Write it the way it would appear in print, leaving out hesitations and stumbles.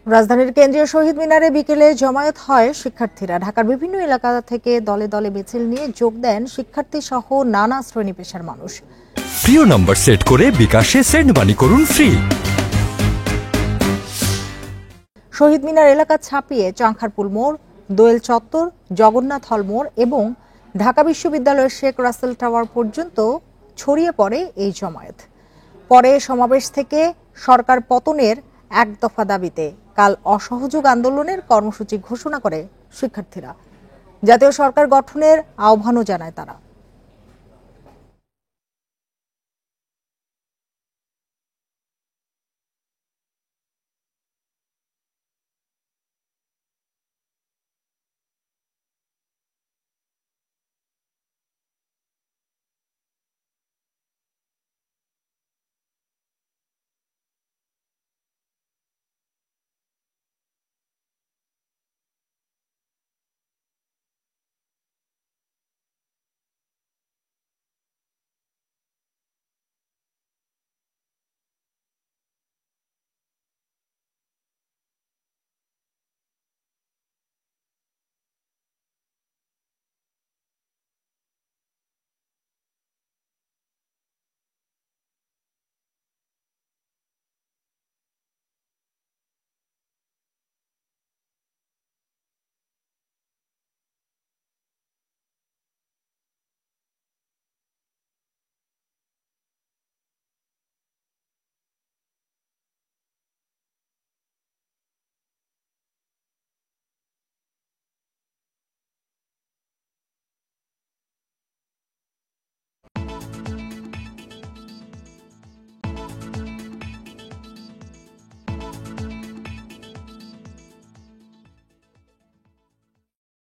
রাজধানীর কেন্দ্রীয় শহীদ মিনারে বিকেলে জমায়েত হয় শিক্ষার্থীরা। ঢাকার বিভিন্ন এলাকা থেকে দলে দলে মিছিল নিয়ে যোগ দেন শিক্ষার্থী সহ নানা শ্রেণী পেশার মানুষ। প্রিয় নম্বর সেট করে বিকাশে সেন্ড মানি করুন ফ্রি। শহীদ মিনার এলাকা ছাপিয়ে চাংখারপুল মোড়, দোয়েল চত্বর, জগন্নাথ হল মোড় এবং ঢাকা বিশ্ববিদ্যালয়ের শেখ রাসেল টাওয়ার পর্যন্ত ছড়িয়ে পড়ে এই জমায়েত। পরে সমাবেশ থেকে সরকার পতনের এক দফা দাবিতে কাল অসহযোগ আন্দোলনের কর্মসূচি ঘোষণা করে শিক্ষার্থীরা। জাতীয় সরকার গঠনের আহ্বানও জানায় তারা।